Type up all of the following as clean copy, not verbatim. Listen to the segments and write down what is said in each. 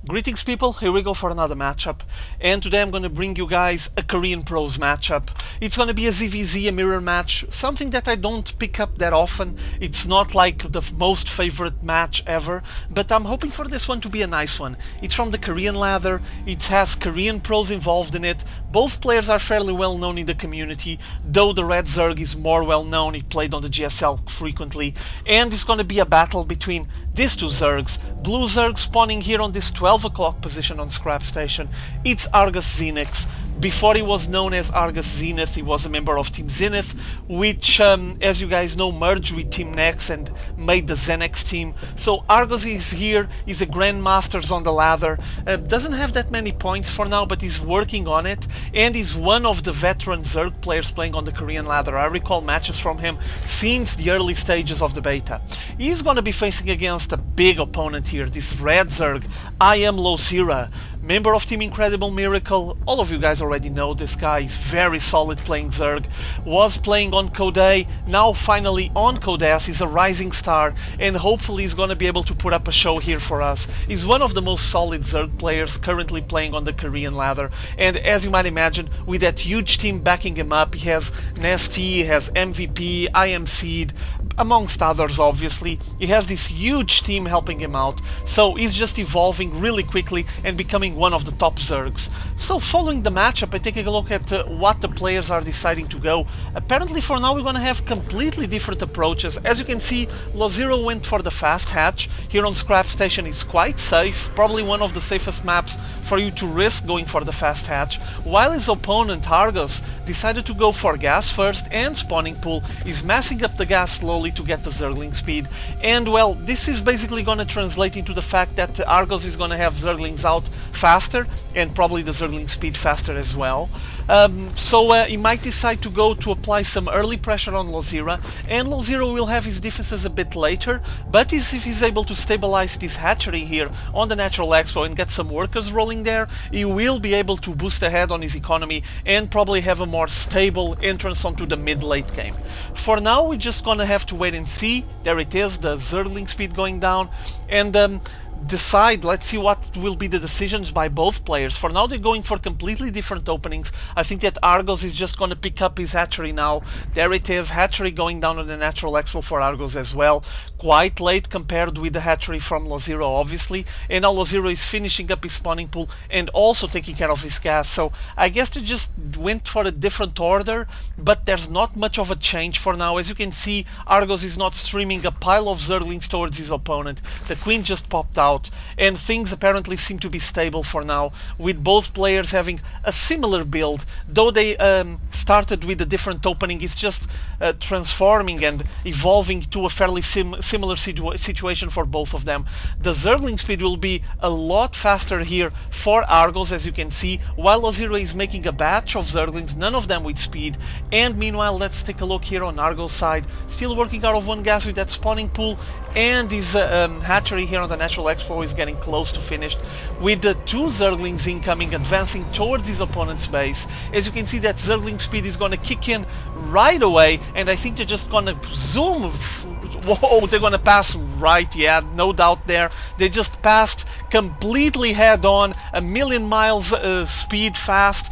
Greetings people, here we go for another matchup, and today I'm going to bring you guys a Korean pros matchup. It's going to be a ZVZ, a mirror match, something that I don't pick up that often. It's not like the most favorite match ever, but I'm hoping for this one to be a nice one. It's from the Korean ladder, it has Korean pros involved in it, both players are fairly well known in the community, though the red Zerg is more well known, he played on the GSL frequently, and it's going to be a battle between these two Zergs. Blue Zerg spawning here on this 12 o'clock position on Scrap Station. It's ArgOsZeNEX. Before he was known as ArgOsZenEX, he was a member of Team ZeNEX, which, as you guys know, merged with Team ZeNEX and made the ZeNEX team. So Argos is here, he's a Grandmasters on the ladder, doesn't have that many points for now, but he's working on it, and he's one of the veteran Zerg players playing on the Korean ladder. I recall matches from him since the early stages of the beta. He's going to be facing against a big opponent here, this red Zerg, IMLosira, member of Team Incredible Miracle. All of you guys already know this guy. He's very solid playing Zerg. Was playing on Code A, now finally on Code S. He's a rising star, and hopefully he's going to be able to put up a show here for us. He's one of the most solid Zerg players currently playing on the Korean ladder, and as you might imagine, with that huge team backing him up, he has Nasty, he has MVP, IMSeed, amongst others obviously. He has this huge team helping him out, so he's just evolving really quickly and becoming one of the top Zergs. So following the matchup and taking a look at what the players are deciding to go, apparently for now we're going to have completely different approaches. As you can see, Losira went for the fast hatch. Here on Scrap Station is quite safe, probably one of the safest maps for you to risk going for the fast hatch, while his opponent Argos decided to go for gas first and spawning pool. Is massing up the gas slowly to get the Zergling speed, and well, this is basically going to translate into the fact that Argos is going to have Zerglings out faster and probably the Zergling speed faster as well. So he might decide to go to apply some early pressure on Losira, and Losira will have his defenses a bit later, but if he's able to stabilize this hatchery here on the Natural Expo and get some workers rolling there, he will be able to boost ahead on his economy and probably have a more stable entrance onto the mid-late game. For now, we're just gonna have to wait and see. There it is, the Zergling speed going down, and decide, let's see what will be the decisions by both players. For now they're going for completely different openings. I think that Argos is just going to pick up his hatchery now. There it is, hatchery going down on the Natural Expo for Argos as well. Quite late compared with the hatchery from Losira obviously, and now Losira is finishing up his spawning pool and also taking care of his gas. So I guess they just went for a different order, but there's not much of a change for now. As you can see, Argos is not streaming a pile of Zerglings towards his opponent. The queen just popped out, and things apparently seem to be stable for now, with both players having a similar build. Though they started with a different opening, it's just transforming and evolving to a fairly similar situation for both of them. The Zergling speed will be a lot faster here for Argos, as you can see, while Losira is making a batch of Zerglings, none of them with speed. And meanwhile, let's take a look here on Argos side, still working out of one gas with that spawning pool, and his hatchery here on the Natural Expo is getting close to finished, with the two Zerglings incoming, advancing towards his opponent's base. As you can see, that Zergling speed is going to kick in right away, and I think they're just going to zoom. Whoa, they're going to pass right, yeah, no doubt there. They just passed completely head-on, a million miles speed fast,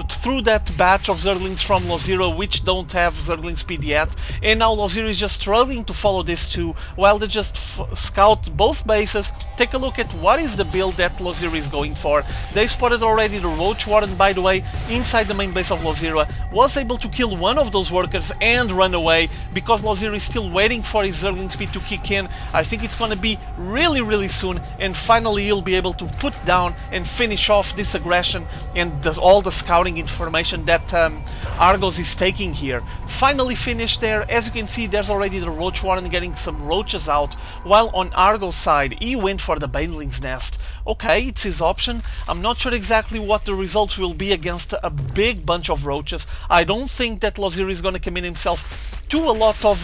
through that batch of Zerglings from Losira, which don't have Zergling speed yet. And now Losira is just struggling to follow this too, while they just scout both bases. Take a look at what is the build that Losira is going for. They spotted already the Roach Warden, by the way, inside the main base of Losira. Was able to kill one of those workers and run away, because Losira is still waiting for his Zergling speed to kick in. I think it's going to be really soon, and finally he'll be able to put down and finish off this aggression and all the scouting information that Argos is taking here. Finally finished there. As you can see, there's already the Roach Warden getting some roaches out, while on Argos side he went for the Baneling's Nest. Okay, it's his option. I'm not sure exactly what the results will be against a big bunch of roaches. I don't think that Losira is going to commit himself to a lot of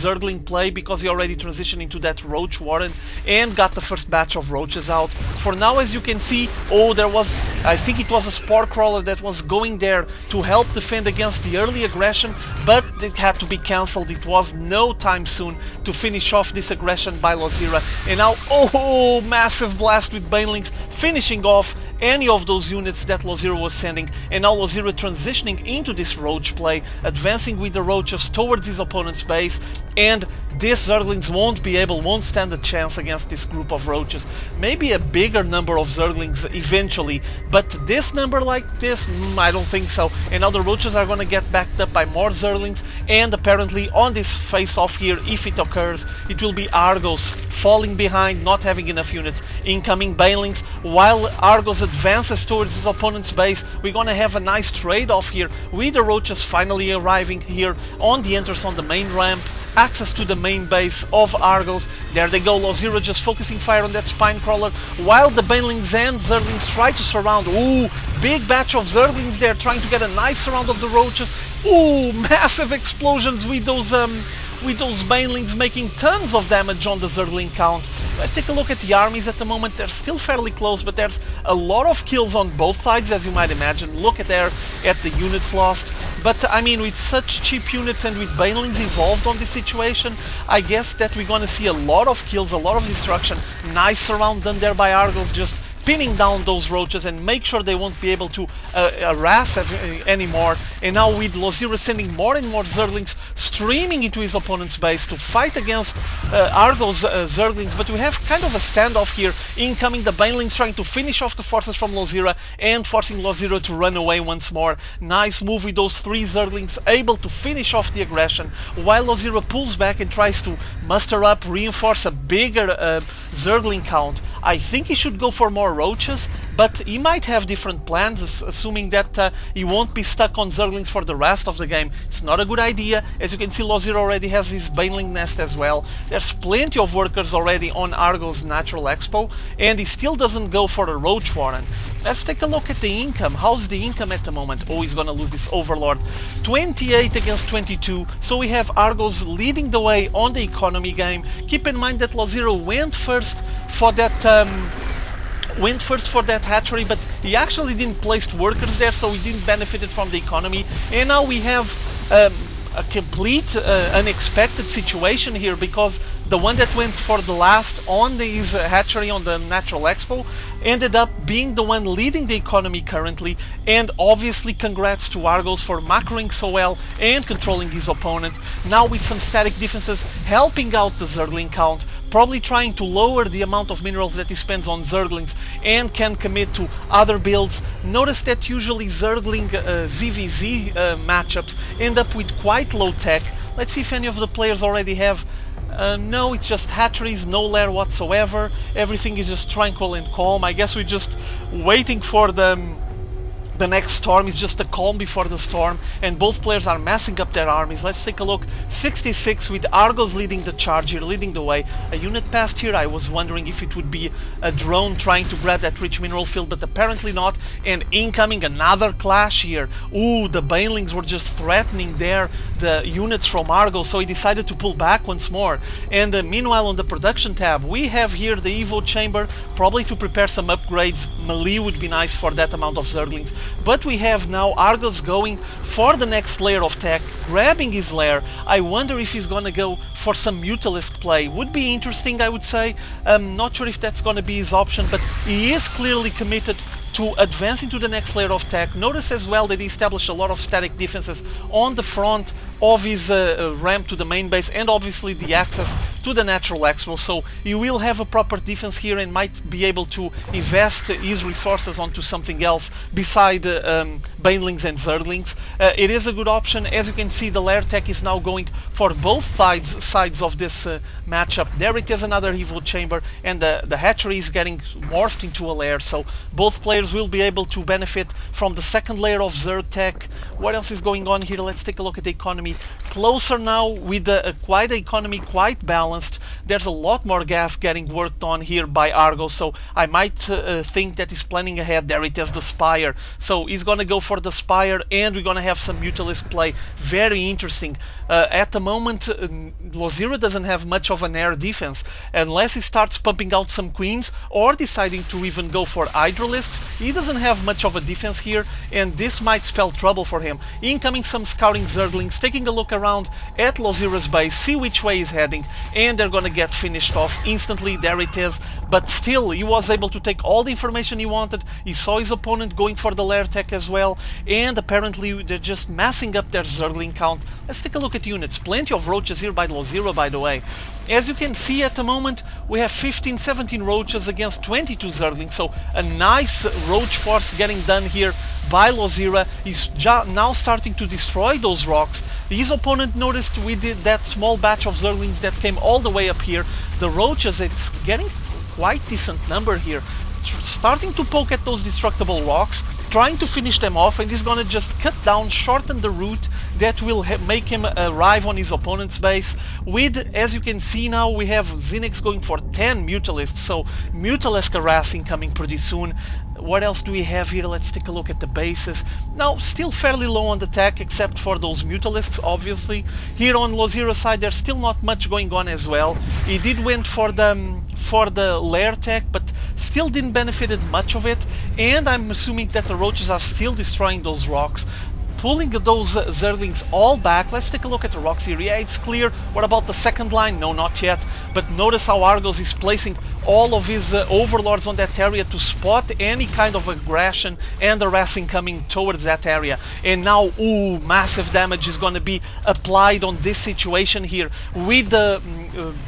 Zergling play because he already transitioned into that Roach Warren and got the first batch of roaches out. For now, as you can see, oh, there was, I think it was a spore crawler that was going there to help defend against the early aggression, but it had to be cancelled. It was no time soon to finish off this aggression by Losira. And now, oh, massive blast with Banelings, finishing off any of those units that Losira was sending, and now Losira transitioning into this roach play, advancing with the roaches towards his opponent's base, and these Zerglings won't stand a chance against this group of roaches. Maybe a bigger number of Zerglings eventually, but this number like this, I don't think so. And now the roaches are gonna get backed up by more Zerglings, and apparently on this face-off here, if it occurs, it will be ArgOs falling behind, not having enough units, incoming Banelings, while ArgOs advances towards his opponent's base. We're gonna have a nice trade-off here, with the roaches finally arriving here on the entrance on the main ramp, access to the main base of ArgOs. There they go, Losira just focusing fire on that spine crawler, while the Banelings and Zerglings try to surround. Ooh, big batch of Zerglings there trying to get a nice surround of the roaches. Ooh, massive explosions with those Banelings making tons of damage on the Zergling count. Let's take a look at the armies at the moment. They're still fairly close, but there's a lot of kills on both sides, as you might imagine. Look at the units lost. But I mean, with such cheap units and with Banelings involved on this situation, I guess that we're gonna see a lot of kills, a lot of destruction. Nice surround done there by ArgOs, just pinning down those roaches and make sure they won't be able to harass anymore. And now with Losira sending more and more Zerglings streaming into his opponent's base to fight against ArgOs Zerglings, but we have kind of a standoff here. Incoming the Banelings trying to finish off the forces from Losira and forcing Losira to run away once more. Nice move with those 3 Zerglings, able to finish off the aggression, while Losira pulls back and tries to muster up, reinforce a bigger Zergling count. I think he should go for more roaches, but he might have different plans, assuming that he won't be stuck on Zerglings for the rest of the game. It's not a good idea. As you can see, Losira already has his Baneling nest as well. There's plenty of workers already on ArgOs Natural Expo, and he still doesn't go for a Roach Warren. Let's take a look at the income. How's the income at the moment? Oh, he's gonna lose this Overlord. 28 against 22, so we have ArgOs leading the way on the economy game. Keep in mind that Losira went first for that hatchery, but he actually didn't place workers there, so he didn't benefit from the economy. And now we have a complete unexpected situation here, because the one that went for the last on his hatchery on the Natural Expo ended up being the one leading the economy currently. And obviously congrats to ArgOs for macroing so well and controlling his opponent. Now with some static defenses helping out the Zergling count, probably trying to lower the amount of minerals that he spends on Zerglings and can commit to other builds. Notice that usually Zergling ZVZ matchups end up with quite low tech. Let's see if any of the players already have. No, it's just hatcheries, no lair whatsoever. Everything is just tranquil and calm. I guess we're just waiting for the next storm. Is just a calm before the storm, and both players are massing up their armies. Let's take a look. 66 with ArgOs leading the charge here, leading the way. A unit passed here. I was wondering if it would be a drone trying to grab that rich mineral field, but apparently not. And incoming another clash here. Ooh, the Banelings were just threatening there the units from ArgOs, so he decided to pull back once more. And meanwhile on the production tab we have here the Evo chamber, probably to prepare some upgrades. Melee would be nice for that amount of Zerglings. But we have now ArgOs going for the next layer of tech, grabbing his lair. I wonder if he's gonna go for some Mutalisk play. Would be interesting, I would say. Not sure if that's gonna be his option, but he is clearly committed to advancing to the next layer of tech. Notice as well that he established a lot of static defenses on the front of his ramp to the main base, and obviously the access to the Natural Expo, so he will have a proper defense here and might be able to invest his resources onto something else beside Banelings and Zerglings. It is a good option. As you can see, the lair tech is now going for both sides of this matchup. There it is, another Evo chamber, and the hatchery is getting morphed into a lair, so both players will be able to benefit from the second layer of Zerg tech. What else is going on here? Let's take a look at the economy economy. Closer now with quite an economy, quite balanced. There's a lot more gas getting worked on here by ArgOs, so I might think that he's planning ahead. There it is, the Spire. So he's gonna go for the Spire, and we're gonna have some Mutalisk play. Very interesting. At the moment, Losira doesn't have much of an air defense, unless he starts pumping out some queens or deciding to even go for Hydralisks. He doesn't have much of a defense here, and this might spell trouble for him. Incoming some scouting Zerglings, taking a look around at Losira's base, see which way he's heading, and they're gonna get finished off instantly. There it is. But still, he was able to take all the information he wanted. He saw his opponent going for the lair tech as well, and apparently they're just massing up their Zergling count. Let's take a look at units. Plenty of roaches here by Losira, by the way. As you can see at the moment, we have 15-17 roaches against 22 Zerglings, so a nice roach force getting done here by Losira. He's now starting to destroy those rocks. His opponent noticed we did that small batch of Zerglings that came all the way up here. The roaches, it's getting quite decent number here. Starting to poke at those destructible rocks, trying to finish them off, and he's gonna just cut down, shorten the route that will make him arrive on his opponent's base. With, as you can see now, we have ZeNEX going for 10 Mutalisks, so Mutalisk harassing coming pretty soon. What else do we have here? Let's take a look at the bases. Now, still fairly low on the tech, except for those Mutalisks, obviously. Here on Losira's side, there's still not much going on as well. He did went for the lair tech, but still didn't benefited much of it. And I'm assuming that the roaches are still destroying those rocks, pulling those Zerglings all back. Let's take a look at the rocks here. Yeah, it's clear. What about the second line? No, not yet. But notice how ArgOs is placing all of his overlords on that area to spot any kind of aggression and harassing coming towards that area. And now, ooh, massive damage is going to be applied on this situation here, with the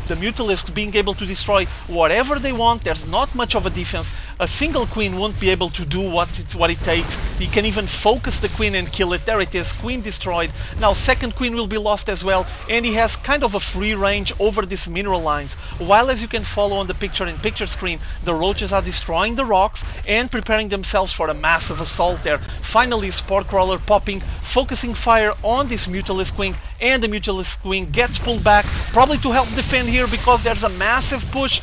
Mutalisks being able to destroy whatever they want. There's not much of a defense. A single queen won't be able to do what it takes. He can even focus the queen and kill it. There it is, queen destroyed. Now second queen will be lost as well, and he has kind of a free range over these mineral lines. While, as you can follow on the picture screen, the roaches are destroying the rocks and preparing themselves for a massive assault there. Finally, Spore Crawler popping, focusing fire on this Mutalisk Queen, and the Mutalisk Queen gets pulled back, probably to help defend here, because there's a massive push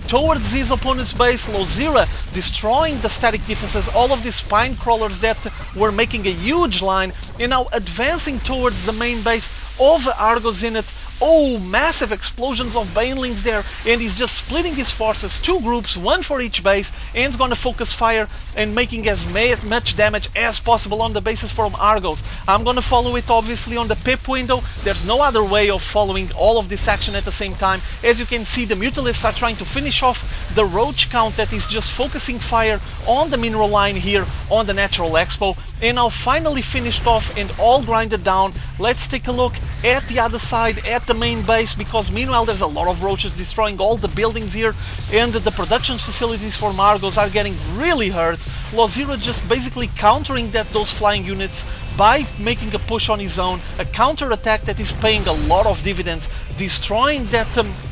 towards his opponent's base. Losira destroying the static defenses, all of these spine crawlers that were making a huge line, and now advancing towards the main base of ArgOsZeNEX. Oh, massive explosions of banelings there, and he's just splitting his forces, two groups, one for each base, and he's gonna focus fire and making as much damage as possible on the bases from ArgOs. I'm gonna follow it obviously on the pip window. There's no other way of following all of this action at the same time. As you can see, the Mutalisks are trying to finish off the roach count that is just focusing fire on the mineral line here on the Natural Expo, and now finally finished off and all grinded down. Let's take a look at the other side, at the main base, because meanwhile there's a lot of roaches destroying all the buildings here, and the production facilities for ArgOs are getting really hurt. Losira just basically countering those flying units by making a push on his own, a counter attack that is paying a lot of dividends, destroying that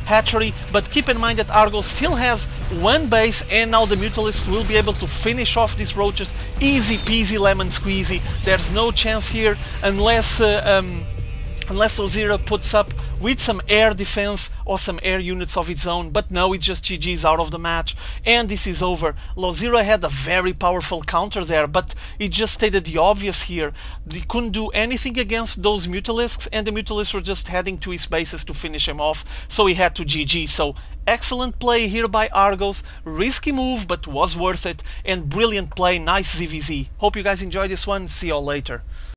hatchery. But keep in mind that ArgOs still has one base, and now the Mutalisks will be able to finish off these roaches easy peasy lemon squeezy. There's no chance here unless Losira puts up with some air defense or some air units of its own, but no, it's just GG's out of the match, and this is over. Losira had a very powerful counter there, but it just stated the obvious here. He couldn't do anything against those Mutalisks, and the Mutalisks were just heading to his bases to finish him off, so he had to GG. So excellent play here by ArgOs, risky move, but was worth it, and brilliant play, nice ZVZ. Hope you guys enjoyed this one, see y'all later.